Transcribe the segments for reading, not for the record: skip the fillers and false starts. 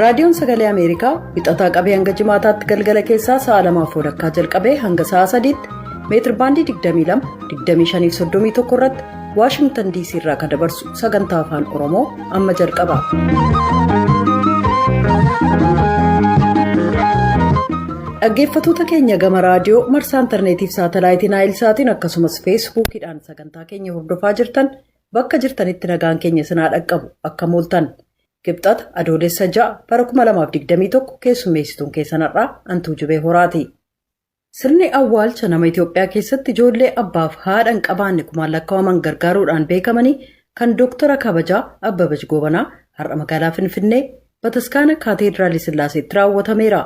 Raadiyoon Sagalee Ameerikaa wixataa qabee hanga jimaataatti galgala keessaa sa'a 2:00 jalqabee hanga sa'a 3:00 meetir baandii 22-25-31 irratti Waashingtan DC irraa kan dabarsu sagantaa afaan Oromoo amma jalqaba. Dhaggeeffattoota keenya gama raadiyoo marsaa intarneetiif saatalaayitii Naayilsaatiin akkasumas feesbuukiidhaan sagantaa keenya hordofaa jirtan bakka jirtanitti nagaan keenya sinaa dhaqqabu akka mooltan. Kibxata adoolessa 6 bara 2021 keessummeessituun keessanarraa Antuu Jubee Horaati. Sirni awwaalcha nama Itoophiyaa keessatti ijoollee abbaaf haadha hin qabaanne kumaan lakkaa'aman gargaaruudhaan beekamanii kan Dooktara Kabajaa Abbabach Gobanaa har'a magaalaa Finfinnee Bataskaana Kaateediraal Sillaaseetti raawwatameera.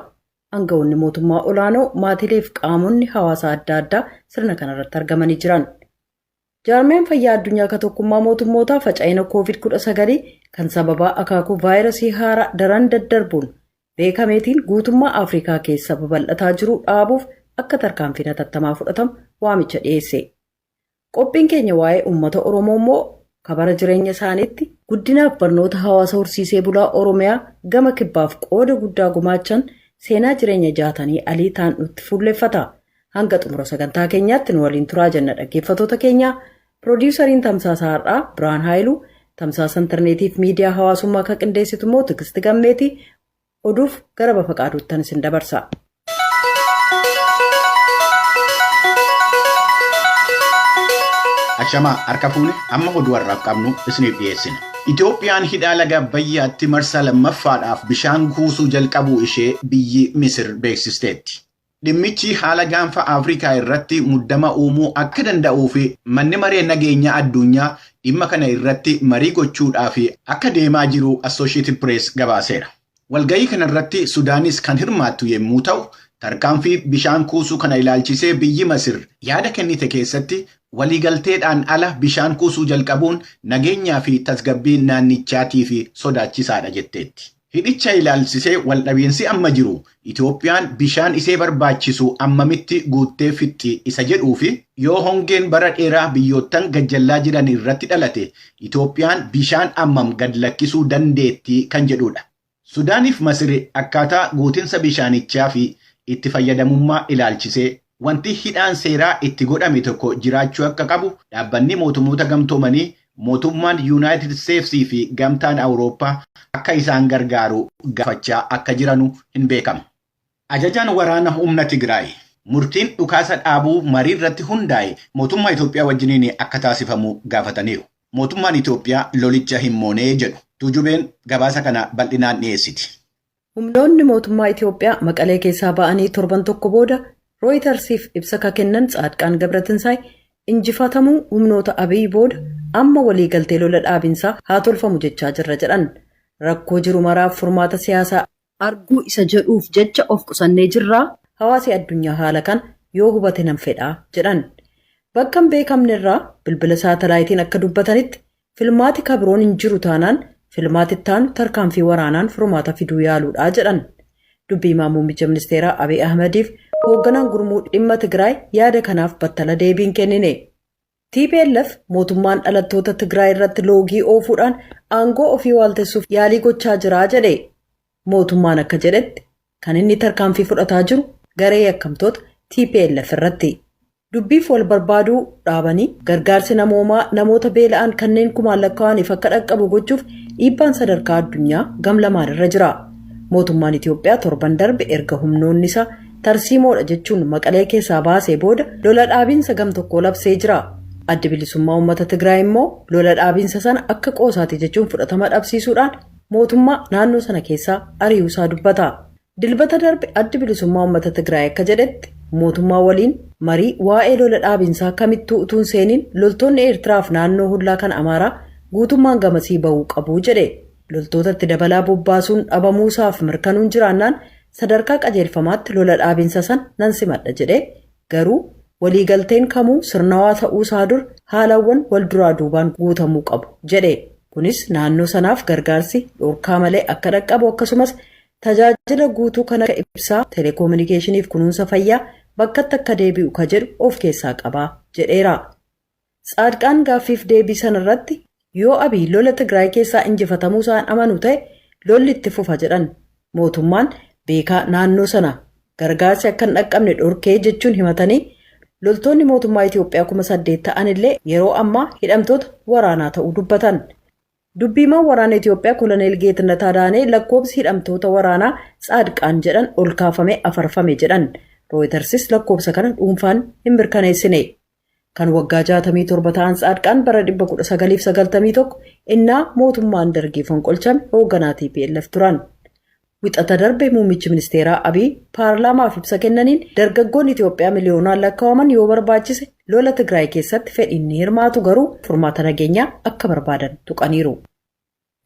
Aangawoonni mootummaa olaanoo maatiileef qaamonni hawaasaa adda addaa sirna kanarratti argamanii jiran. Jaarmiyaan fayyaa addunyaa ka tokkummaa mootummootaa faca'ina COVID-19 kan sababaa akaakuu vaayirasii haaraa daran daddarbuun beekameetiin guutummaa Afrikaa keessa babal'ataa jiru dhaabuuf akka tarkaanfii hatattamaa fudhatamu waamicha dhiyeesse. Qophiin keenya waa'ee uummata Oromoo immoo kabara jireenya isaaniitti guddinaaf barnoota hawaasa horsiisee bulaa Oromiyaa gama kibbaaf qooda guddaa gumaachan seenaa jireenya jaatanii alii ta'an nutti fuulleffata. Hanga xumura sagantaa keenyaatti nu waliin turaa jenna dhaggeeffattoota keenya. Piroodyusariin Tamsaasa Har'aa Birhaan Haayiluu, Tamsaasa Intarneetiif Miidiyaa Hawaasummaa kan qindeessitu immoo Tigisti Gammeetii oduuf gara bafa qaaduuttan isin dabarsa. Ashamaa harka fuune amma oduu har'aaf qabnu isiniif dhiyeessina. Itoophiyaan hidhaa laga Abbayyaatti marsaa lammaffaadhaaf bishaan kuusuu jalqabuu ishee biyyi Misir beeksisteetti. Dhimmichi haala gaanfa Afrikaa irratti muddama uumuu akka danda'uu fi manni maree nageenyaa addunyaa dhimma kana irratti marii gochuudhaaf akka deemaa jiru Associated Press gabaaseera. Walga'ii kana irratti Sudaanis kan hirmaattu yommuu ta'u, tarkaanfii bishaan kuusuu kana ilaalchisee biyyi Masir yaada kennite keessatti waliigalteedhaan ala bishaan kuusuu jalqabuun nageenyaa fi tasgabbii naannichaatiif sodaachisaadha jetteetti. Hidhicha ilaalchisee waldhabiinsi amma jiru Itoophiyaan bishaan isee barbaachisu ammamitti guuttee fixxi isa jedhuu fi yoo hongeen bara dheeraa biyyoottan gajjallaa jiran irratti dhalate Itoophiyaan bishaan ammam gad lakkisuu dandeetti kan jedhudha. Sudaaniif Masir akkaataa guutinsa bishaanichaa fi itti fayyadamummaa ilaalchisee wanti hidhaan seeraa itti godhame tokko jiraachuu akka qabu dhaabbanni mootummoota gamtoomanii mootummaan United States fi gamtaan Awurooppaa akka isaan gargaaru gaafachaa akka jiranu hin beekamu. Ajajaan waraana humna Tigraay murtiin dhukaasa dhaabuu marii irratti hundaa'e mootummaa Itoophiyaa wajjiniin akka taasifamu gaafataniiru. Mootummaan Itoophiyaa lolicha hin moonee jedhu. Tuujubeen gabaasa kana bal'inaan dhiyeessiti. Humnoonni mootummaa Itoophiyaa Maqalee keessaa ba'anii torban tokko booda Rooyitersiif ibsa kennan Tsaadqaan Gabratinsaay injifatamuu humnoota Abiy booda amma waliigaltee lola dhaabinsaa haa tolfamu jechaa jirra jedhan. Rakkoo jiru maraaf furmaata siyaasaa arguu isa jedhuuf jecha of qusannee jirraa hawaasi addunyaa haala kan yoo hubate nan fedhaa jedhan. Bakka hin beekamne irraa bilbila saatalaayitiin akka dubbatanitti filmaati kabroon hin jiru taanaan filmaati ittaanu tarkaanfii waraanaan furmaata fiduu yaaluudhaa jedhan. Dubbii muummicha ministeeraa Abiy Ahmediif hoogganaan gurmuu dhimma Tigraay yaada kanaaf battala deebiin kennine. TPLF mootummaan dhalattoota Tigraay irratti loogii oofuudhaan aangoo ofii waaltessuuf yaalii gochaa jiraa jedhe. Mootummaan akka jedhetti kan inni tarkaanfii fudhataa jiru garee yakkamtoota TPLF irratti. Dubbiif wal barbaaduu dhaabanii gargaarsi namoomaa namoota beela'an kanneen kumaan lakkaa'aniif akka dhaqqabu gochuuf dhiibbaan sadarkaa addunyaa gamlamaan irra jira. Mootummaan Itoophiyaa torban darbe erga humnoonni isaa tarsiimoodha jechuun Maqalee keessaa baasee booda lola dhaabiinsa gam tokkoo labsee jira. Addi bilisummaa uummata Tigraay immoo lola dhaabiinsa sana akka qoosaati jechuun fudhatama dhabsiisuudhaan mootummaa naannoo sana keessaa ari'uusaa dubbata. Dilbata darbe addi bilisummaa uummata Tigraay akka jedhetti mootummaa waliin marii waa'ee lola dhaabiinsaa kamittuu utuun seeniin loltoonni Eertiraaf naannoo hullaa kan Amaaraa guutummaan gamasii bahuu qabu jedhe. Loltootatti dabalaa bobbaasuun dhabamuusaaf mirkanuun jiraannaan sadarkaa qajeelfamaatti lola dhaabiinsa san nan simadha jedhe. Garuu waliigalteen kamuu sirnawaa ta'uusaa dur haalawwan wal duraa duubaan guutamuu qabu jedhe. Kunis naannoo sanaaf gargaarsi dhorkaa malee akka dhaqqabu akkasumas tajaajila guutuu kan akka ibsaa teleekoominikeeshiniif kunuunsa fayyaa bakkatti akka deebi'u ka jedhu of keessaa qabaa jedheera. Tsaadqaan gaaffiif deebii sanarratti yoo Abiy lola Tigraay keessaa injifatamuu isaan amanu ta'e lolli itti fufa jedhan Mootummaan beekaa naannoo sana gargaarsi akka hin dhaqqabne dhorkee jechuun himatanii loltoonni mootummaa Itoophiyaa 8,000 ta'an illee yeroo ammaa hidhamtoota waraanaa ta'uu dubbatan. Dubbiimaan waraana Itoophiyaa Koloneel Geetnet Adaanee lakkoobsi hidhamtoota waraanaa Tsaadqaan jedhan ol kaafamee afarfame jedhan. Rooyitersis lakkoobsa kana dhuunfaan hin mirkaneessine. Kan waggaa 67 ta'an Tsaadqaan bara 1991 innaa mootummaan Dargii fonqolchame hoogganaa TPLF turan. Wixata darbe muummichi ministeeraa Abiy paarlaamaaf ibsa kennaniin dargaggoonni Itoophiyaa miliyoonaan lakkaa'aman yoo barbaachise lola Tigraay keessatti fedhiin ni hirmaatu garuu furmaata nageenyaa akka barbaadan tuqaniiru.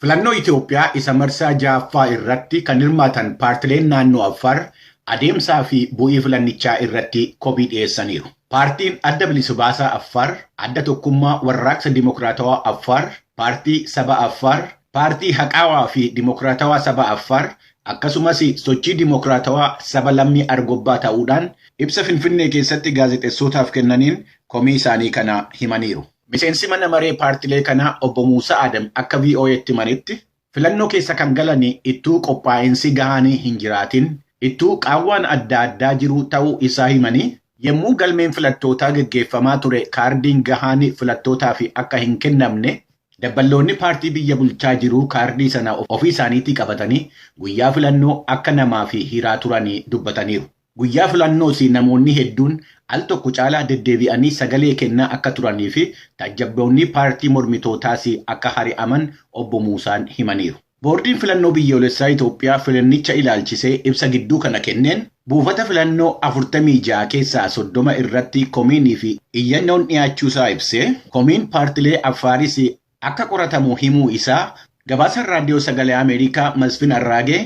Filannoo Itoophiyaa isa marsaa 6ffaa irratti kan hirmaatan paartileen naannoo Affaar adeemsaa fi bu'ii filannichaa irratti komii dhiyeessaniiru. Paartiin Adda Bilisa Baasaa Affaar, Adda Tokkummaa Warraaqsa Dimokiraatawaa Affaar, Paartii Saba Affaar, Paartii Haqaawaa fi Dimokiraatawaa Saba Affaar akkasumas sochii dimokiraatawaa saba lammii argobbaa ta'uudhaan ibsa Finfinnee keessatti gaazexeessootaaf kennaniin komii isaanii kana himaniiru. Miseensi mana maree paartilee kanaa obbo Muusaa Adam akka VOA'tti himanitti filannoo keessa kan galan ittuu qophaa'insi gahaanii hin jiraatin ittuu qaawwaan adda addaa jiru ta'uu isaa himanii yommuu galmeen filattootaa gaggeeffamaa ture kaardiin gahaanii filattootaaf akka hin kennamne dabballoonni paartii biyya bulchaa jiru kaardii sana ofii isaaniitti qabatanii guyyaa filannoo akka namaa fi hiraa turanii dubbataniiru. Guyyaa filannoos namoonni hedduun al tokko caalaa deddeebi'anii sagalee kennaa akka turanii fi taajjabdoonni paartii mormitootaas akka hari'aman obbo Muusaan himaniiru. Boordiin filannoo biyyoolessaa Itoophiyaa filannicha ilaalchisee ibsa gidduu kana kenneen buufata filannoo 46 keessaa 30 irratti komiinii fi iyyannoon dhiyaachuusaa ibsee komiin paartilee Affaaris akka qoratamu himuu isaa gabaasaan raadiyoo sagalee Ameerikaa Masfin Arraagee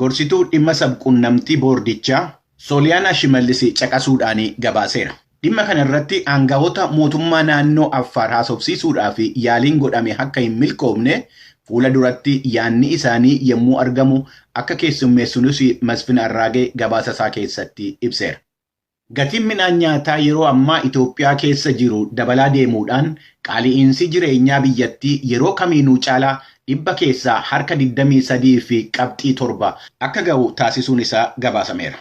gorsituu dhimma sabquunnamtii boordichaa Sooliyaanaa Shimallis caqasuudhaan gabaaseera. Dhimma kana irratti aangawoota mootummaa naannoo Affaar haasofsiisuudhaaf yaaliin godhame akka hin milkoomne fuula duratti yaanni isaanii yommuu argamu akka keessummeessuunis Masfin Arraagee gabaasa isaa keessatti ibseera. Gatiin midhaan nyaataa yeroo ammaa Itoophiyaa keessa jiru dabalaa deemuudhaan qaali'iinsi jireenyaa biyyattii yeroo kamiinuu caalaa dhibba keessaa harka 23.7 akka ga'u taasisuun isaa gabaasameera.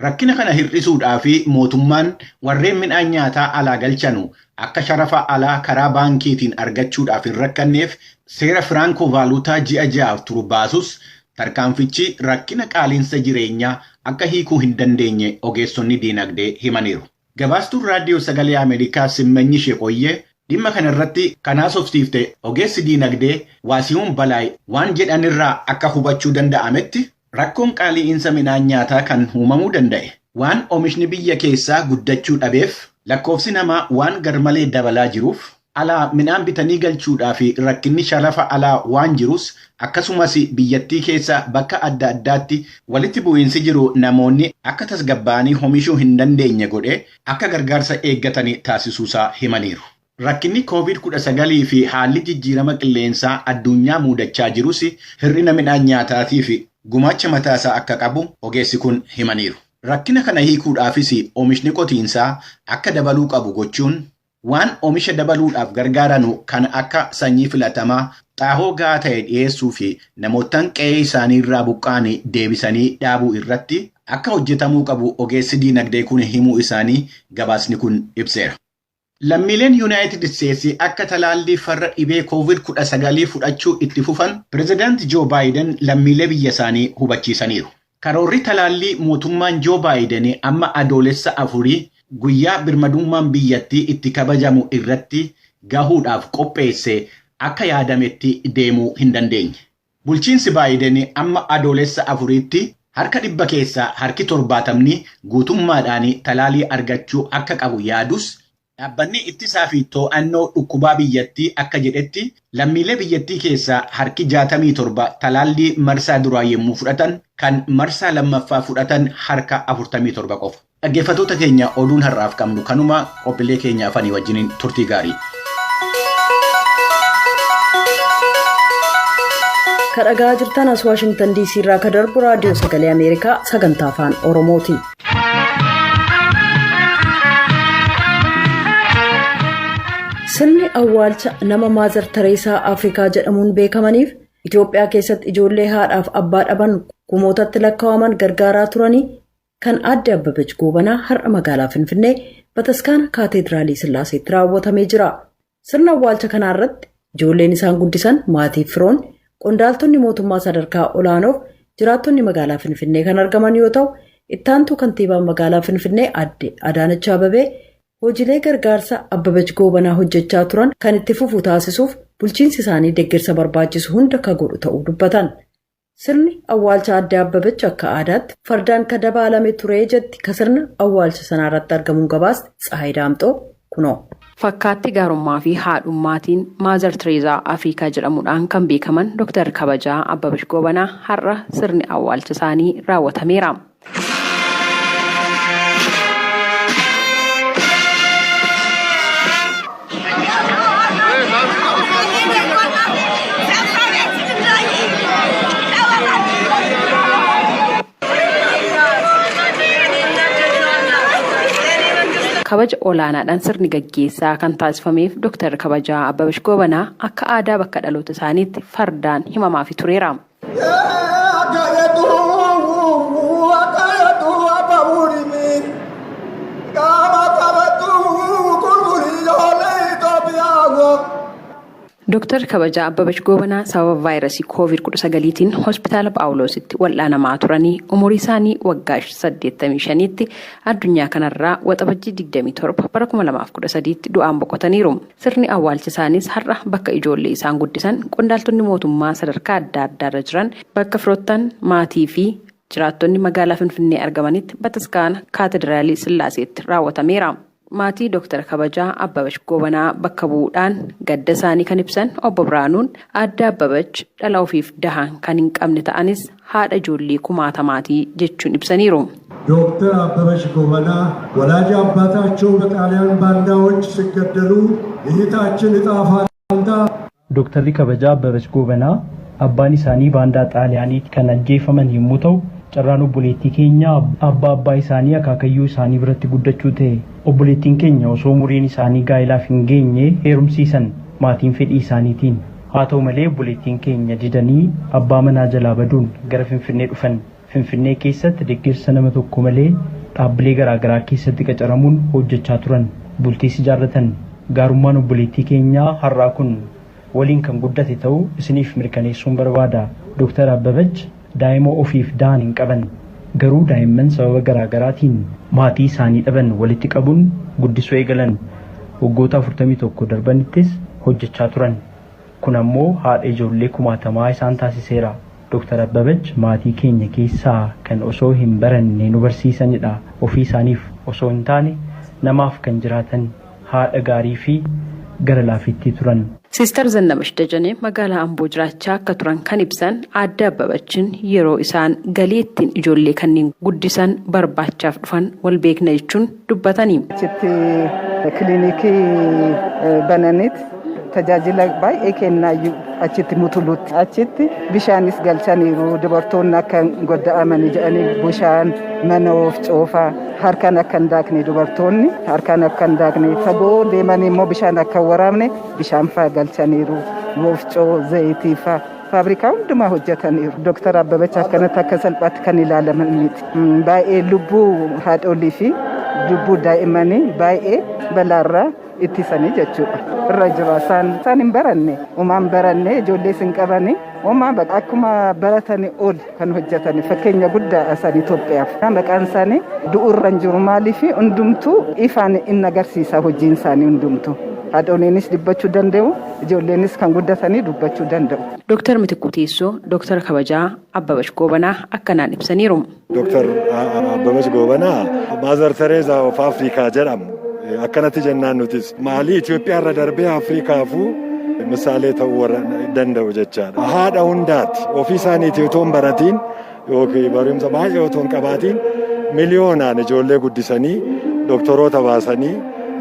Rakkina kana hir'isuudhaaf mootummaan warreen midhaan nyaataa alaa galchanu akka sharafa alaa karaa baankiitiin argachuudhaaf hin rakkanneef seera firaanko vaaluutaa ji'a 6 turu baasus tarkaanfichi rakkina qaaliinsa jireenyaa akka hiikuu hin dandeenye ogeessonni diinagdee himaniiru. Gabaastuun raadiyoo sagalee Ameerikaa Simmanyi Sheeqooyyee dhimma kana irratti kan haasofsiifte ogeessi diinagdee Waasihuun Balaay waan jedhanirraa akka hubachuu danda'ametti rakkoon qaali'iinsa midhaan nyaataa kan uumamuu danda'e waan oomishni biyya keessaa guddachuu dhabeef lakkoofsi namaa waan garmalee dabalaa jiruuf alaa midhaan bitanii galchuudhaa fi rakkinni sharafa alaa waan jirus akkasumas biyyattii keessa bakka adda addaatti walitti bu'iinsi jiru namoonni akka tasgabbaa'anii oomishuu hin dandeenye godhe akka gargaarsa eeggatanii taasisuusaa himaniiru. Rakkinni COVID-19 fi haalli jijjiirama qilleensaa addunyaa muudachaa jirus hir'ina midhaan nyaataatii fi gumaacha mataasaa akka qabu ogeessi kun himaniiru. Rakkina kana hiikuudhaafis oomishni qotiinsaa akka dabaluu qabu gochuun waan oomisha dabaluudhaaf gargaaranu kan akka sanyii filatamaa xaahoo gahaa ta'e dhiyeessuu fi namootaan qe'ee isaanii irraa buqqa'anii deebisanii dhaabuu irratti akka hojjetamuu qabu ogeessi diinagdee kun himuu isaanii gabaasni kun ibseera. Lammiileen Yuunaayitid Isteetsi akka talaallii farra dhibee COVID-19 fudhachuu itti fufan Pireezidaanti Joo Baayiden lammiilee biyya isaanii hubachiisaniiru. Karoorri talaallii mootummaan Joo Baayiden amma adoolessa 4 guyyaa birmadummaan biyyattii itti kabajamu irratti gahuudhaaf qopheesse akka yaadametti deemuu hin dandeenye. Bulchiinsi Baayiden amma adoolessa 4tti harka 100 keessaa harki 70 guutummaadhaan talaallii argachuu akka qabu yaadus dhaabbanni ittisaa fi to'annoo dhukkubaa biyyattii akka jedhetti lammiilee biyyattii keessaa harki 67 talaallii marsaa duraa yommuu fudhatan kan marsaa lammaffaa fudhatan harka 47 qofa. Dhaggeeffattoota keenya oduun har'aaf qabnu kanuma qophiilee keenya afanii wajjiniin turtii gaarii. Kan dhagaa jirtan as Waashingtan DC irraa kan darbu raadiyoo sagalee Ameerikaa sagantaa afaan Oromooti. Sirni awwaalcha nama Maazar Tereesaa Afrikaa jedhamuun beekamaniif Itoophiyaa keessatti ijoollee haadhaaf abbaa dhaban kumootatti lakkaa'aman gargaaraa turanii kan aadde Abbabach Goobanaa har'a magaalaa Finfinnee Bataskaana Kaateedraalii Sillaaseetti raawwatamee jira. Sirna awwaalcha kanaa irratti ijoolleen isaan guddisan maatii firoon qondaaltonni mootummaa sadarkaa olaanoof jiraattonni magaalaa Finfinnee kan argaman yoo ta'u, ittaantuu kantiibaa magaalaa Finfinnee aadde Adaanach Abeebee hojiilee gargaarsa Abbabach Goobanaa hojjechaa turan kan itti fufu taasisuuf bulchiinsi isaanii deeggarsa barbaachisu hunda kan godhu ta'uu dubbatan. Sirni awwaalcha aadde Abbabach akka aadaatti fardaan kan dabaalame ture jetti kan sirna awwaalcha sanarratti argamuun gabaasti Tsahaay Daamxoo kunoo. Fakkaatti gaarummaa fi haadhummaatiin Maazar Tireezaa Afrikaa jedhamuudhaan kan beekaman Dr. Kabajaa Abbabach Goobanaa har'a sirni awwaalcha isaanii raawwatameera. Kabaja olaanaadhaan sirni gaggeessaa kan taasifameef Dr. Kabajaa Abbabach Goobanaa akka aadaa bakka dhaloota isaaniitti fardaan himamaafii tureera. Dr. Kabajaa Abbabach Goobanaa sababa vaayirasii COVID-19tiin hospitaala Phaawulositti wal'aanamaa turanii umurii isaanii waggaa 85tti addunyaa kanarraa waxabajjii 27 bara 2013tti du'aan boqotaniiru. Sirni awwaalcha isaaniis har'a bakka ijoollee isaan guddisan qondaaltonni mootummaa sadarkaa adda addaarra jiran bakka firoottan maatii fi jiraattonni magaalaa Finfinnee argamanitti Bataskaana Kaatedraalii Sillaaseetti raawwatameera. Maatii Dr. Kabajaa Abbabach Goobanaa bakka bu'uudhaan gadda isaanii kan ibsan obbo Biraanuun aadde Abbabach dhala ofiif dahan kan hin qabne ta'anis haadha ijoollee kumaatamaatii jechuun ibsaniiru. ዶክተር አበበች ጎበና ወላጅ አባታቸው በጣሊያን ባንዳዎች ሲገደሉ የእህታችን ዕጣ ፈንታ ዶክተር Kabajaa Abbabach Goobanaa abbaan isaanii baandaa xaaliyaaniitti kan ajjeefaman yommuu ta'u carraan obboleettii keenya abbaa isaanii akaakayyuu isaanii biratti guddachuu ta'e obboleettiin keenya osoo umuriin isaanii gaa'ilaaf hin geenye heerumsiisan maatiin fedhii isaaniitiin haa ta'u malee obboleettiin keenya didanii abbaa manaa jalaa baduun gara Finfinnee dhufan. Finfinnee keessatti deeggarsa nama tokko malee dhaabbilee garaagaraa keessatti qacaramuun hojjechaa turan bultiis ijaarratan. Gaarummaan obboleettii keenyaa har'aa kun waliin kan guddate ta'uu isiniif mirkaneessuun barbaada. Dr. Abbabach daa'ima ofiif da'an hin qaban garuu daa'imman sababa garaagaraatiin maatii isaanii dhaban walitti qabuun guddisuu eegalan waggoota 41 darbanittis hojjechaa turan. Kun ammoo haadha ijoollee kumaatamaa isaan taasiseera. Dr. Abbabach maatii keenya keessaa kan osoo hin baranne nu barsiisanidha. Ofii isaaniif osoo hin taane namaaf kan jiraatan haadha gaarii fi gara laafittii turan. Siistar Zannabash Dajanee magaalaa Amboo jiraachaa akka turan kan ibsan aadde Abbabachin yeroo isaan galii ittiin ijoollee kanneen guddisan barbaachaaf dhufan wal beekna jechuun dubbatanii. Achitti kiliinikii bananitti tajaajila baay'ee kennaayyuu achitti mutulutti achitti bishaanis galchaniiru dubartoonni akka godda'amanii jedhanii bishaan mana of coofaa harkaan akka hin daakne dubartoonni harkaan akka hin daakne fagoo deemanii immoo bishaan akka waraabne bishaan faa galchaniiru wofcoo zayitii faa faabrikaa hundumaa hojjetaniiru. Dr. Abbabach akkanatti akka salphaatti kan ilaalaman miti. Baay'ee lubbuu haadholii fi lubbuu daa'immanii baay'ee balaarraa ittisanii jechuudha. Irra jira isaan hin baranne uumaan baranne ijoollee sin qabanii uumaa akkuma baratanii ol kan hojjetanii fakkeenya guddaa isaan Itoophiyaaf. Maqaan isaanii du'urra hin jiru maaliif hundumtuu ifaan inni agarsiisa hojiin isaanii hundumtuu. Haadholiinis dubbachuu danda'u ijoolleenis kan guddatanii dubbachuu danda'u. Dr. Mitikuu Teessoo Dr. Kabajaa Abbabach Goobanaa akkanaan ibsaniiru. Dr. Abbabach Goobanaa Maazar Tireezaa of Afrikaa jedhamu. Akkanatti jennaan nutis maalii Itoophiyaa irra darbee Afrikaafuu misaalee ta'uu danda'u jechaadha. Haadha hundaati ofii isaaniitii otoo hin baratiin yookiin barumsa baay'ee otoo hin qabaatiin miliyoonaan ijoollee guddisanii doktoroota baasanii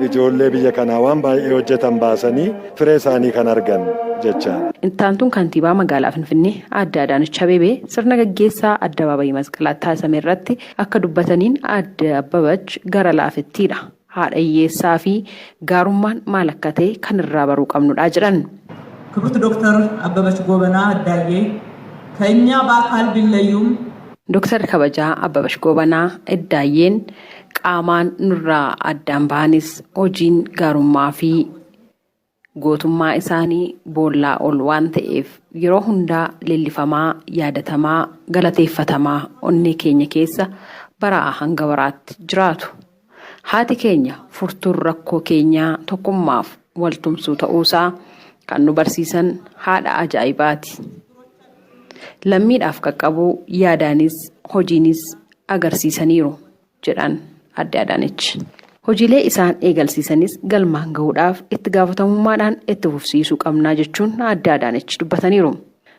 ijoollee biyya kanaa waan baay'ee hojjetan baasanii firee isaanii kan argan jechaadha. Ittaantuun kantiibaa magaalaa Finfinnee aadde Adaanach Abeebee sirna gaggeessaa addabaabayii masqalaatti taasifame irratti akka dubbataniin aadde Abbabach gara laafettiidha. Haadha hiyyeessaa fi gaarummaan maal akka ta'e kan irraa baruu qabnudha jedhan. ክብርት ዶክተር አበበች ጎበና አዳዬ ከኛ በአካል ቢለዩም Dooktar Kabajaa Abbabash Gobanaa Iddaayyeen qaamaan nurraa addaan bahanis hojiin gaarummaa fi gootummaa isaanii boollaa ol waan ta'eef yeroo hundaa leellifamaa, yaadatamaa, galateeffatamaa onnee keenya keessa baraa hanga baraatti jiraatu. Haati keenya furtuun rakkoo keenyaa tokkummaaf waltumsuu ta'uusaa kan nu barsiisan haadha ajaa'ibaati. Lammiidhaaf qaqqabuu yaadaanis hojiinis agarsiisaniiru jedhan Aadde Adaanech. Hojiilee isaan eegalsiisanis galmaan gahuudhaaf itti gaafatamummaadhaan itti fufsiisuu qabnaa jechuun Aadde Adaanech dubbataniiru.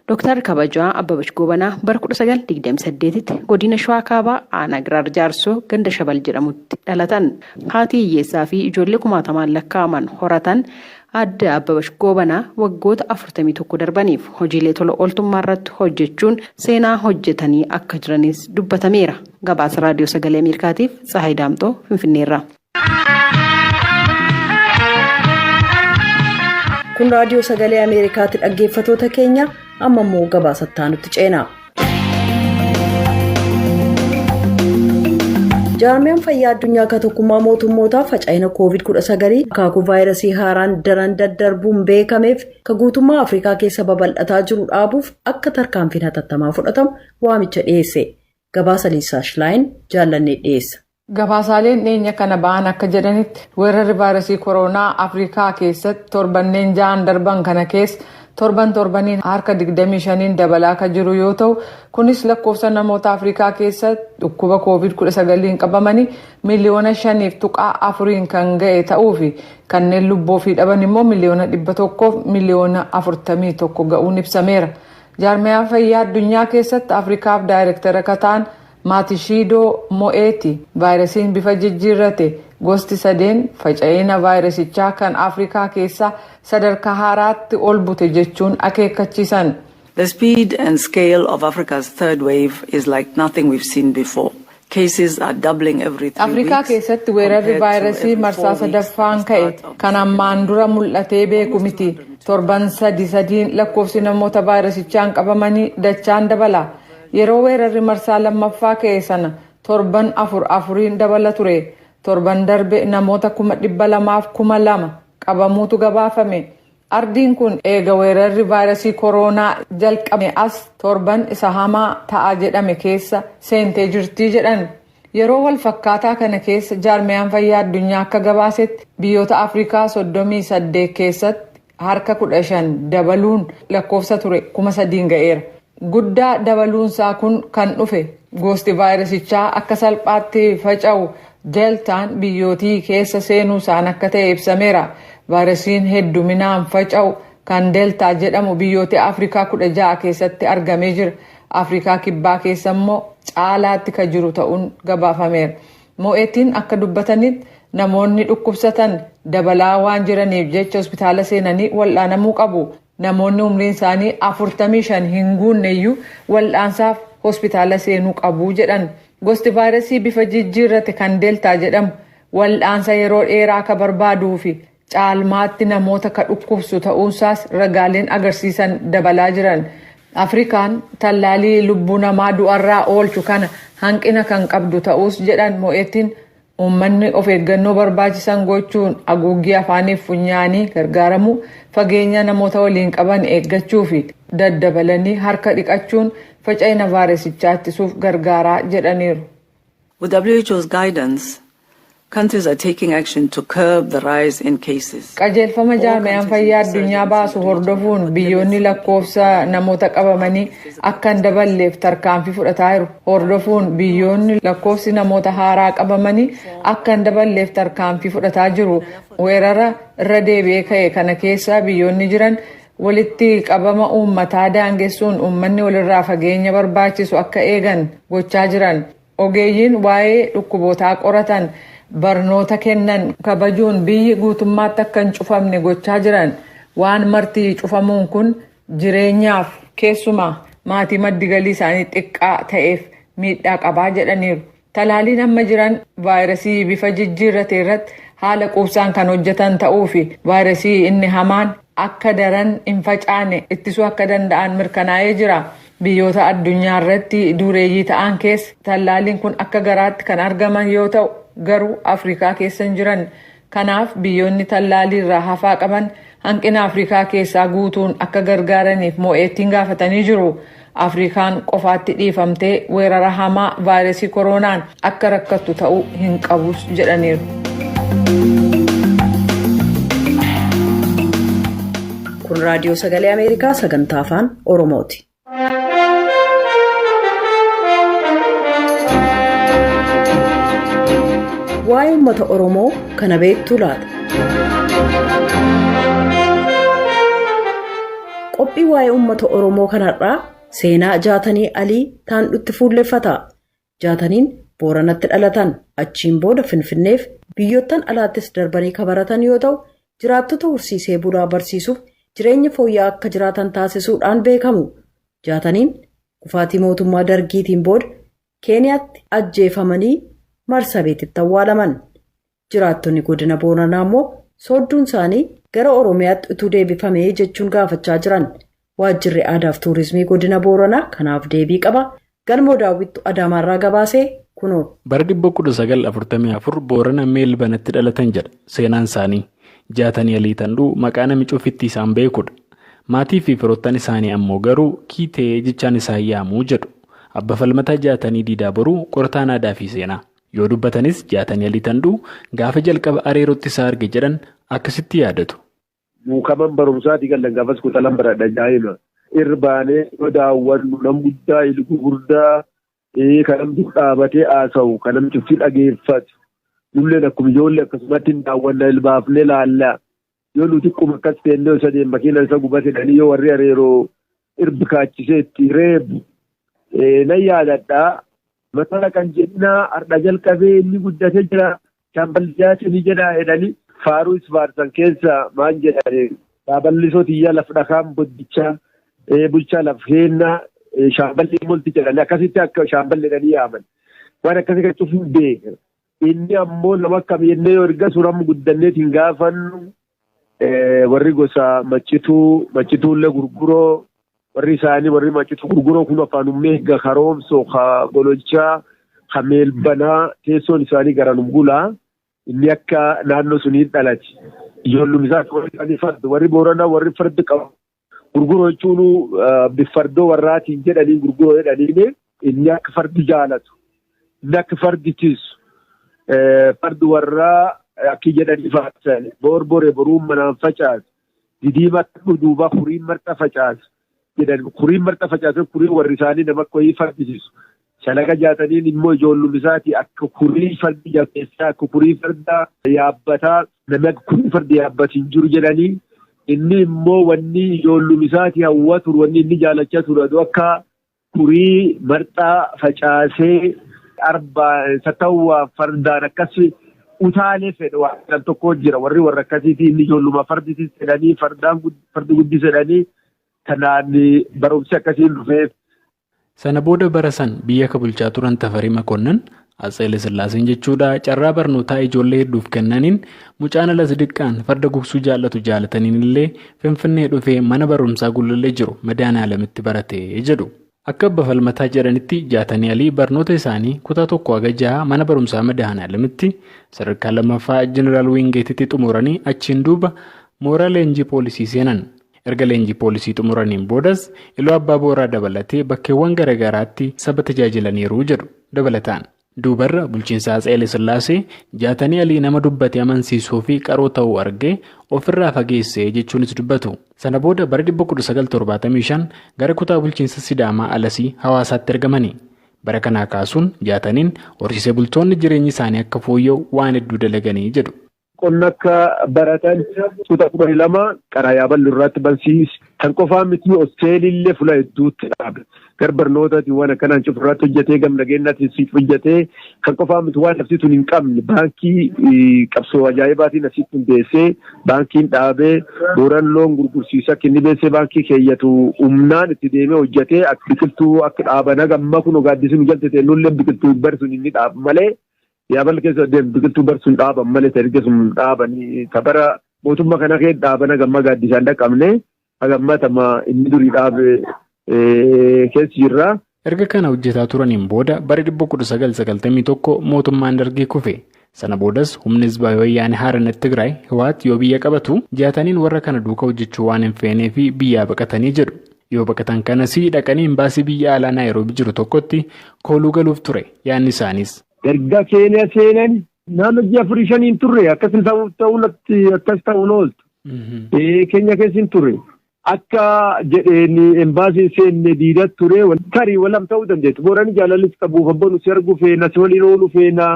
Dooktar Kabajaa Abbabash Gobanaa bara 1928tti godina Shawaa Kaabaa aanaa Giraar Jaarsoo ganda Shabal jedhamutti dhalatan. Haati hiyyeessaa fi ijoollee 1000 lakkaa'aman horatan Aadde Abbabash Gobanaa waggoota 41 darbaniif hojiilee tola ooltummaa irratti hojjechuun seenaa hojjetanii akka jiranis dubbatameera. Gabaasa Raadiyoo Sagalee Ameerikaatiif Tsahaay Daamxoo Finfinneerraa. Kun Raadiyoo Sagalee Ameerikaatti dhaggeeffatoota keenya amma immoo gabaasattaa nutti ceena. Jaarmiyaan fayyaa addunyaa akka tokkummaa mootummootaa faca'ina COVID-19 akaakuu vaayirasii haaraan daran daddarbuun beekameef ka guutummaa Afrikaa keessa babal'ataa jiru dhaabuuf akka tarkaanfiin hatattamaa fudhatamu waamicha dhiyeesse. Gabaasa Liisaa Shilaayin jaallannee dhiyeessa. Gabaasaaleen dhiyeenya kana ba'an akka jedhanitti weerarri vaayirasii koronaa Afrikaa keessatti torbanneen 6 darban kana keessa torbaniin harka 25 dabalaa kan jiru yoo ta'u kunis lakkoofsa namoota Afrikaa keessatti dhukkuba COVID-19 qabamanii miliyoona 5.4 kan ga'e ta'uu fi kanneen lubbuu ofii dhaban immoo miliyoona 100 miliyoona 41 ga'uun ibsameera. Jaarmiyaan fayyaa addunyaa keessatti Afrikaaf daayireektara kan ta'an Maatishiidoo Mo'eeti vaayirasiin bifa jijjiirrate gosti 3 faca'ina vaayirasichaa kan Afrikaa keessaa sadarkaa haaraatti ol bute jechuun akeekkachiisan. The speed and scale of Africa's third wave is like nothing we've seen before. Cases are doubling every 3 weeks. Afrikaa keessatti weerarri vaayirasii marsaa sadaffaan ka'e kan ammaan dura mul'atee beeku miti. Torban 3 lakkoofsi namoota vaayirasichaan qabamanii dachaan dabala. Yeroo weerarri marsaa lammaffaa ka'e sana torban 4 dabala ture. Torban darbe namoota 200,000 qabamuutu gabaafame. Ardiin kun eega weerarri vaayirasii koronaa jalqabe as torban isa hamaa ta'a jedhame keessa seentee jirtii jedhan. Yeroo wal fakkaataa kana keessa jaarmiyaan fayyaa addunyaa akka gabaasetti biyyoota Afrikaa 38 keessatti harka 15 dabaluun lakkoofsa ture 3,000 ga'eera. Guddaa dabaluunsaa kun kan dhufe gosti vaayirasichaa akka salphaatti faca'u deeltaan biyyootii keessa seenuusaan akka ta'e ibsameera. Vaayirasiin hedduminaan faca'u kan deeltaa jedhamu biyyoota Afrikaa 16 keessatti argamee jira. Afrikaa kibbaa keessa immoo caalaatti kan jiru ta'uun gabaafameera. Mo'eetiin akka dubbatanitti namoonni dhukkubsatan dabalaa waan jiraniif jecha hospitaala seenanii wal'aanamuu qabu. Namoonni umriin isaanii 45 hin guunneyyuu wal'aansaaf hospitaala seenuu qabu jedhan. Gosti vaayirasii bifa jijjiirrate kan deeltaa jedhamu wal'aansa yeroo dheeraa akka barbaaduu fi caalmaatti namoota ka dhukkubsu ta'uunsaas ragaaleen agarsiisan dabalaa jiran. Afrikaan tallaalii lubbuu namaa du'arraa oolchu kana hanqina kan qabdu ta'us jedhan Mo'eetiin uummanni of eeggannoo barbaachisan gochuun haguuggii afaaniif funyaanii gargaaramuu fageenya namoota waliin qaban eeggachuu fi daddabalanii harka dhiqachuun faca'ina vaayirasichaa ittisuuf gargaaraa jedhaniiru. With WHO's guidance, countries are taking action to curb the rise in cases. Qajeelfama jaarmiyaan fayyaa addunyaa baasu hordofuun biyyoonni lakkoofsa namoota qabamanii akka hin daballeef tarkaanfii fudhataa jiru. Hordofuun biyyoonni lakkoofsi namoota haaraa qabamanii akka hin daballeef tarkaanfii fudhataa jiru. Weerara irra deebi'ee ka'e kana keessa biyyoonni jiran walitti qabama uummataa daangessuun uummanni walirraa fageenya barbaachisu akka eegan gochaa jiran. Ogeeyyiin waa'ee dhukkubootaa qoratan barnoota kennan kabajuun biyyi guutummaatti akka hin cufamne gochaa jiran. Waan martii cufamuun kun jireenyaaf keessumaa maatii maddi galii isaanii xiqqaa ta'eef miidhaa qabaa jedhaniiru. Talaaliin amma jiran vaayirasii bifa jijjiirrate irratti haala quubsaan kan hojjetan ta'uu fi vaayirasii inni hamaan akka daran hin facaane ittisuu akka danda'an mirkanaa'ee jira. Biyyoota addunyaa irratti dureeyyii ta'an keessa tallaaliin kun akka garaatti kan argaman yoo ta'u garuu Afrikaa keessa hin jiran. Kanaaf biyyoonni tallaalii irraa hafaa qaban hanqina Afrikaa keessaa guutuun akka gargaaraniif moo'eettiin gaafatanii jiru. Afrikaan qofaatti dhiifamtee weerara hamaa vaayirasii koronaan akka rakkattu ta'uu hin qabus jedhaniiru. Kun raadiyoo sagalee Ameerikaa sagantaa afaan Oromooti. Waa'ee uummata Oromoo kana beektuu laata? Qophii waa'ee uummata Oromoo kanarraa seenaa Jaatanii Alii Taandhuutti fuulleffata. Jaataniin Booranatti dhalatan achiin booda Finfinneef biyyoottan alaattis darbanii kabaratan yoo ta'u jiraattota horsiisee bulaa barsiisuuf jireenya fooyya'aa akka jiraatan taasisuudhaan beekamu. Jaataniin kufaatii mootummaa Dargiitiin booda Keeniyaatti ajjeefamanii Marsabeetitti awwaalaman. Jiraattonni godina Booranaa immoo soodduun isaanii gara Oromiyaatti utuu deebifamee jechuun gaafachaa jiran. Waajjirri aadaa fi tuurizimii godina Booranaa kanaaf deebii qaba. Galmoo daawwittu Adaamaarraa gabaasee kunoo. Bara 1944 Boorana Meelbanatti dhalatan jedha seenaan isaanii. Jaatanii Alii Taandhuu maqaa namicha ofitti isaan beekudha. Maatii fi firoottan isaanii ammoo garuu Kiitee jechaan isaan yaamuu jedhu. Abba falmataa Jaatanii Diidaa Boruu qorataan aadaa fi seenaa. Yoo dubbatanis Jaatanii Alii Taandhuu gaafa jalqaba areerootti isaa arge jedhan akkasitti yaadatu. Mukaman barumsaati galan gaafas kutalan baradha jaa'ima. Irbaanee yoo daawwannu nam guddaa ilgu guddaa kanamtu dhaabatee haasa'u kanamtu fi dhageeffatu. Nulleen akkuma ijoollee akkasumatti hin daawwanna ilbaafnee laallaa. Yoo nuti xiqquma akkas teennee isa deema makiina isa gubatedhanii yoo warri areeroo irbi kaachisee itti reebu. Nan yaadadhaa. Mataa kan jennaa har'a jalqabee inni guddatee jira. Shaamballiyaati ni jedhaa jedhanii faaruu isfaarsan keessa maal jedhanii shaaballisoo xiyyaa laf dhakaan boddichaa bulchaa laf heennaa shaamballii molti jedhanii akkasitti akka shaaballeedhanii yaaman. Waan akkasii kan cufuun beeka. Inni ammoo nama akkam jennee yoo erga suuraan guddanneetiin gaafannu warri gosa maccituullee gurguroo. Warri isaanii warri macitu gurguroo kun afaan meegga karoomsoo gololchaa meelbanaa teessoon isaanii gara numbulaa inni akka naannoo sunii dhalate. Ijoollum isaanii farda warri Booranaa warri fardi qabu gurguroo jechuun bifardoo warraatiin jedhanii gurguroo jedhanii inni akka fardi jaalatu inni akka fardi tiisu fardi warraa akki jedhanii faasani boorboree boruun manaan facaasu didiima duuba huriin marxa facaasu. Kuriin marxa facaasan kuriin warri isaanii nama akka wayii fardisiisu. Shalaga Jaataniin immoo ijoollum isaati akka kurii fardi jabeessaa akka kurii farda yaabbataa nama akka kurii fardi yaabbatu hin jiru jedhanii inni immoo wanni ijoollum isaati hawwatu wanni inni jaalachaa ture akka kurii marxaa facaasee arbaa satawwaa fardaan akkas utaalee fedha waan tokko jira warri warra akkasiitii inni ijoolluma fardisiis jedhanii fardi guddis jedhanii. Kanaan barumsi akkasiin dhufeef. Sana booda bara san biyya ka bulchaa turan Tafarii Makonnan Haile Sillaaseen jechuudha carraa barnootaa ijoollee hedduuf kennaniin mucaan alas diqqaan farda gugsuu jaallatu jaalataniin illee Finfinnee dhufee mana barumsaa gullallee jiru Madaanaalamitti baratee jedhu. Akka abba falmataa jedhanitti Jaatanii Alii barnoota isaanii kutaa 1-6 mana barumsaa Madaanaalamitti sadarkaa 2ffaa Jeneraal Wingeetitti xumuranii achiin duuba mooraa leenjii poolisii seenan. Erga leenjii poolisii xumuraniin boodas iluu abbaa booraa dabalatee bakkeewwan garaagaraatti saba tajaajilaniiru jedhu dabalataan. Duubarra bulchiinsa Haile Sillaasee Jaatanii Alii nama dubbate amansiisuu fi qaroo ta'uu argee ofirraa fageessee jechuunis dubbatu. Sana booda bara 1975 gara kutaa bulchiinsa Sidaamaa Alasii Hawaasaatti ergamani. Bara kanaa kaasuun Jaataniin horsiisee bultoonni jireenyi isaanii akka fooyya'u waan hedduu dalaganii jedhu. Qonna akka baratan tuuta 12 karaa yaaballu irratti barsiis kan qofaa miti hosteelillee fuula hedduutti dhaabe. Gar barnootaatiin waan akkanaan cufurraatti hojjetee gamna geennaatti siif hojjetee kan qofaa miti waan nafsituun hin qabne baankii qabsoo ajaa'ibaatiin asitti hundeessee baankiin dhaabee Booranloon gurgursiisa kinni beessee baankii keeyyatu humnaan itti deemee hojjetee akka biqiltuu akka dhaabana gamma kun gaaddisiin jaltete nullee biqiltuu barsuun inni dhaabu malee. Yaabal keessa deemu biqiltuu barsuun dhaaban malee erga sun dhaabanii kabara mootummaa kana keessa dhaabana gamma gaaddisaan dhaqabne hagammatama inni durii dhaabe keessa jirra. Erga kana hojjetaa turaniin booda bara 1991 mootummaan Dargii kufe. Sana boodas humni Hizbaa Wayyaanee Haarannat Tigraay Hiwaat yoo biyya qabatu jaataniin warra kana duukaa hojjechuu waan hin feenee fi biyyaa baqatanii jedhu. Yoo baqatan kanas dhaqanii imbaasii biyya alaa Naayiroobii jiru tokkotti kooluu galuuf ture yaanni isaanis. Erga Keeniyaa seenan naannoo ji'a 4-5 turre akkas ta'uun ooltu. Keenya keessa hin turre. Akka jedheeni imbaasii seenne diidat ture tarii walam ta'uu dandeessu. Boorani jaalallis qabuuf abbaan nuti arguu feena si waliin ooluu feena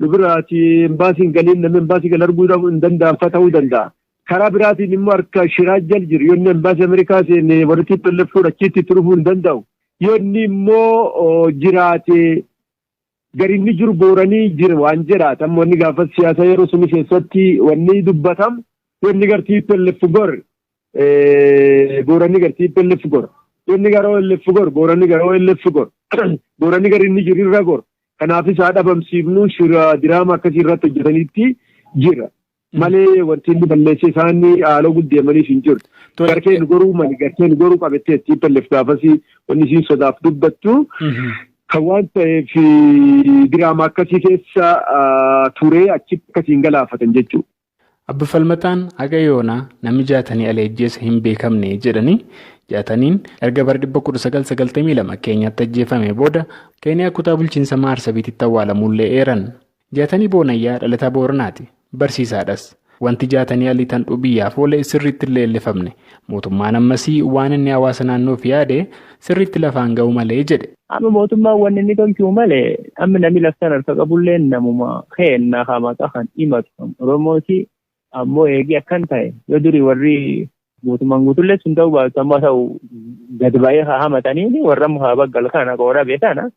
lubiraati imbaasiin galiin namni imbaasii gal arguu hin danda'amsa ta'uu danda'a. Karaa biraatiin immoo harka shiraa jal jiru yoonni imbaasii Ameerikaa seenne warri pellefuun achitti turufuu hin danda'u. Yoonni immoo jiraate garinni jiru booranii jira waan jedhaatan wanni gaafa siyaasa yeroo suni keessatti wanni dubbatamu yoonni gartii pellefu gor. Boorani gartii pellefu gor. Yoonni garoo ellefu gor. Boorani garoo ellefu gor. Boorani garinni jiru irra gor. Kanaafis haa dhabamsiifnu shira diraama akkasii irratti hojjetanitti jira. Malee wanti inni balleessee isaanii haaloo guddeemaniif hin jiru. Garkeen goruu mali garkeen goruu qabattee itti pelleef gaafasii wanni isiin sodaaf dubbattu. Kan waan ta'eef diraama akkasii keessa turee achitti akkasiin galaafatan jechuudha. Abbi Falmataan haga yoonaa namni jaatanii aleejjeessa hin beekamne jedhanii jaataniin erga bara 1992 Keenyaatti ajjeefame booda Keeniyaa kutaa bulchiinsa Maarsabiititti awwaalamuullee eeran. Jaatanii Boonayyaa dhalataa Booranaati. Barsiisaadhas. Wanti jaatanii aliitan biyyaaf oole sirriitti illee ellifamne. Mootummaan ammasii waan inni hawaasa naannoof yaade sirriitti lafaan ga'u malee jedhe. Amma mootummaan wanni inni tolchuu malee amma namni laftaan harka qabullee namuma keennaa haamata kan himatu Oromooti. Ammoo eegi akkan ta'e yoo durii warri mootummaan guutullee sun ta'uu baatu ammoo ta'u gad ba'ee hamatanii warra mukaa baggal kana qoora beekana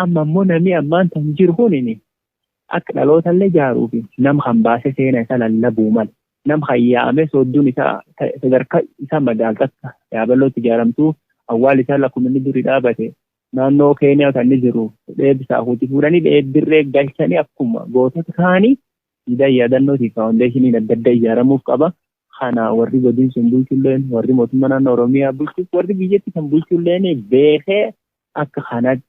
amma ammoo namni ammaan tan jiru kunini akka dhalootallee jaaruufi nam kan baase seena isa lallabuu mala nam kan yaa'ame soodduun isaa sadarkaa isaa madaaltakka yaabalootti ijaaramtuu awwaal isaa lakkuma inni durii dhaabate naannoo Keeniyaa kan inni jiru dheebisaa hojii fuudhanii dheebbirree galchanii akkuma gootota kaanii. Ida yaadannootii faawundeeshiniin adda addaa ijaaramuuf qaba. Kana warri godin sun bulchulleen warri mootummaa naannoo Oromiyaa bulchuuf warri biyyatti kan bulchulleen beekee akka kanatti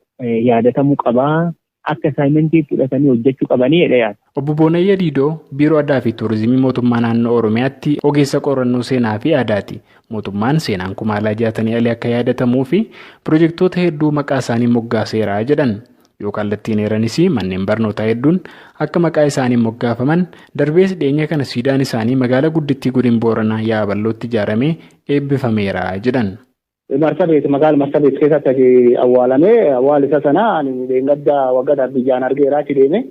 yaadatamuu qabaa. Akka asaayimentii fudhatanii hojjechuu qabanii jedhee yaada. Obbo Boonayyaa Diidoo Biiroo Aadaa fi Turizimii Mootummaa Naannoo Oromiyaatti ogeessa qorannoo seenaa fi aadaati. Mootummaan seenaan kumaalaa jaatanii alee akka yaadatamuu fi pirojektoota hedduu maqaa isaanii moggaaseera jedhan. Yoo kallattiin eeranis manneen barnootaa hedduun akka maqaa isaanii moggaafaman darbees dhiyeenya kana siidaan isaanii magaalaa guddittii godina Booranaa Yaaballootti ijaaramee eebbifameera jedhan. Marsabeet magaalaa Marsabeet keessatti awwaalamee awwaalisa sana gadda waggaa biyyaan argeera achi deeme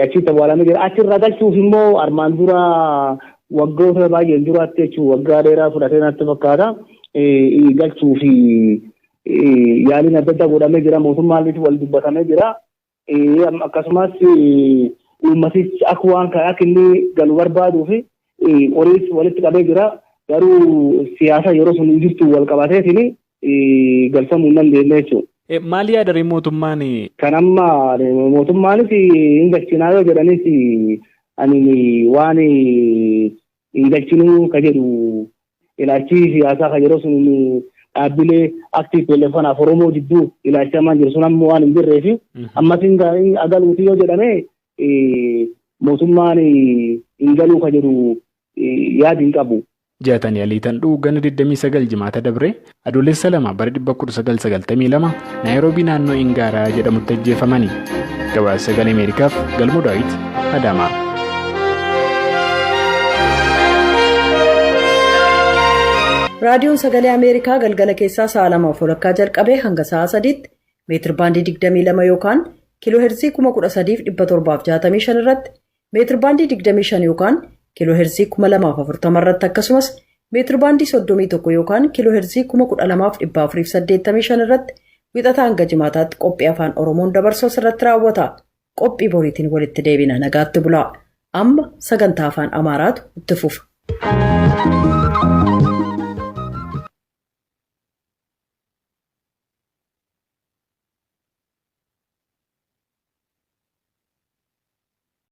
achitti awwaalamee jira. Achirra galchuuf immoo armaan dura waggoota baay'een duraatti jechuun waggaa dheeraa fudhatee natti fakkaata galchuuf. Yaaliin adda addaa godhamee jira mootummaan wal dubbatamee jira akkasumas uummatichi akka waan akka inni galu barbaaduu fi horiis walitti qabee jira garuu siyaasa yeroo sun hin jirtu wal qabateetiin galfamuu hin dandeenye jechuudha. Maal yaadare mootummaan? Kan amma mootummaanis hin galchinaa yoo jedhanis ani waan hin galchinuu ka jedhu ilaalchi siyaasaa ka yeroo sun dhaabbilee aktiif teleefoonaaf Oromoo jidduu ilaalchamaa jiru sun ammoo waan hin jirree fi ammas hin agaluuti yoo jedhame mootummaan hin galuu ka jedhu yaadi hin qabu. Jaatanii aliitan gana 29 jimaata dabre adoolessa 2 bara 1992 Naayiroobii naannoo Ingaaraa jedhamutti ajjeefamanii. Gabaasa Sagalee Ameerikaaf Galmoo Daawit Adaamaa. Raadiyoon Sagalee Ameerikaa galgala keessaa sa'a 2:00 jalqabee hanga sa'a 3tti meetir baandii 22 yookaan kiiloo heerzii 13,765 irratti meetir baandii 25 yookaan kiiloo heerzii 2,040 irratti akkasumas meetir baandii 31 yookaan kiiloo heerzii 12,485 irratti wixataa hanga jimaataatti qophii afaan Oromoon dabarsuu irratti raawwata. Qophii boriitiin walitti deebina nagaatti bulaa. Amma sagantaa afaan Amaaraatu itti fufa.